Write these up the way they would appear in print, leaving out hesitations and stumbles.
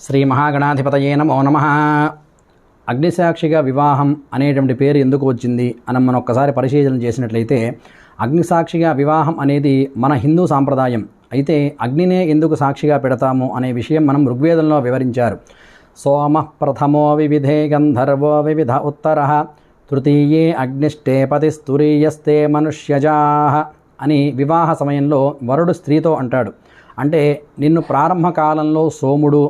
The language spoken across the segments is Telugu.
శ్రీ మహాగణాధిపతయే నమో నమః. అగ్నిసాక్షిగా వివాహం అనేటువంటి పేరు ఎందుకు వచ్చింది అని మనం ఒక్కసారి పరిశీలన చేసినట్లయితే, అగ్నిసాక్షిగా వివాహం అనేది మన హిందూ సాంప్రదాయం. అయితే అగ్నినే ఎందుకు సాక్షిగా పెడతాము అనే విషయం మనం ఋగ్వేదంలో వివరించారు. సోమ ప్రథమో వివిధే గంధర్వో వివిధ ఉత్తరః తృతీయే అగ్నిష్టే పతిస్తురీయస్తే మనుష్యజాః అని వివాహ సమయంలో వరుడు స్త్రీతో అంటాడు. అంటే నిన్ను ప్రారంభ కాలంలో సోముడు,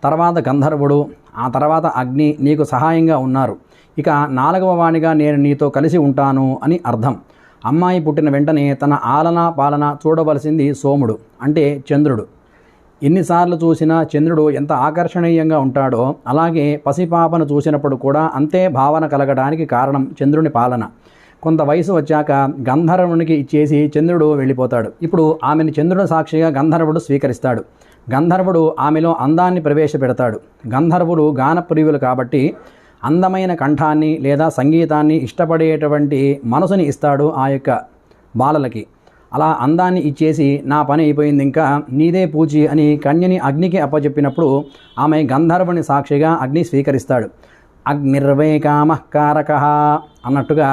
తర్వాత గంధర్వుడు, ఆ తర్వాత అగ్ని నీకు సహాయంగా ఉన్నారు. ఇక 4వ వాణిగా నేను నీతో కలిసి ఉంటాను అని అర్థం. అమ్మాయి పుట్టిన వెంటనే తన ఆలన పాలన చూడవలసింది సోముడు, అంటే చంద్రుడు. ఎన్నిసార్లు చూసినా చంద్రుడు ఎంత ఆకర్షణీయంగా ఉంటాడో, అలాగే పసిపాపను చూసినప్పుడు కూడా అంతే భావన కలగడానికి కారణం చంద్రుని పాలన. కొంత వయసు వచ్చాక గంధర్వునికి ఇచ్చేసి చంద్రుడు వెళ్ళిపోతాడు. ఇప్పుడు ఆమెను చంద్రుడు సాక్షిగా గంధర్వుడు స్వీకరిస్తాడు. గంధర్వుడు ఆమెలో అందాన్ని ప్రవేశపెడతాడు. గంధర్వులు గానప్రియులు కాబట్టి అందమైన కంఠాన్ని లేదా సంగీతాన్ని ఇష్టపడేటువంటి మనసుని ఇస్తాడు ఆ యొక్క బాలలకి. అలా అందాన్ని ఇచ్చేసి నా పని అయిపోయింది, ఇంకా నీదే పూచి అని కన్యని అగ్నికి అప్పచెప్పినప్పుడు ఆమె గంధర్వుని సాక్షిగా అగ్ని స్వీకరిస్తాడు. అగ్నిర్వై కామః కారకః అన్నట్టుగా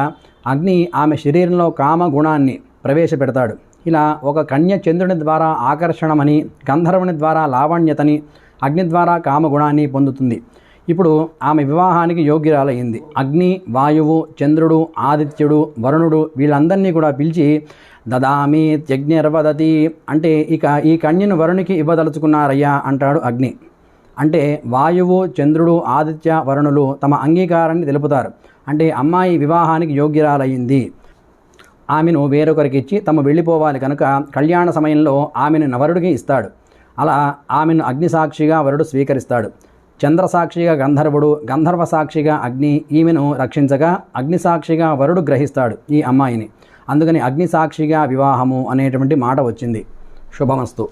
అగ్ని ఆమె శరీరంలో కామ గుణాన్ని ప్రవేశపెడతాడు. ఇలా ఒక కన్య చంద్రుని ద్వారా ఆకర్షణమని, గంధర్వుని ద్వారా లావణ్యతని, అగ్ని ద్వారా కామగుణాన్ని పొందుతుంది. ఇప్పుడు ఆమె వివాహానికి యోగ్యురాలయ్యింది. అగ్ని, వాయువు, చంద్రుడు, ఆదిత్యుడు, వరుణుడు వీళ్ళందరినీ కూడా పిలిచి దదామి యజ్ఞర్వదతి అంటే ఇక ఈ కన్యను వరునికి ఇవ్వదలుచుకున్నారయ్యా అంటాడు అగ్ని. అంటే వాయువు, చంద్రుడు, ఆదిత్య, వరుణులు తమ అంగీకారాన్ని తెలుపుతారు. అంటే అమ్మాయి వివాహానికి యోగ్యురాలయ్యింది. ఆమెను వేరొకరికి ఇచ్చి తమ వెళ్ళిపోవాలి కనుక కళ్యాణ సమయంలో ఆమెను వరుడికి ఇస్తాడు. అలా ఆమెను అగ్నిసాక్షిగా వరుడు స్వీకరిస్తాడు. చంద్రసాక్షిగా గంధర్వుడు, గంధర్వ సాక్షిగా అగ్ని ఈమెను రక్షించగా అగ్నిసాక్షిగా వరుడు గ్రహిస్తాడు ఈ అమ్మాయిని. అందుకని అగ్నిసాక్షిగా వివాహము అనేటువంటి మాట వచ్చింది. శుభమస్తు.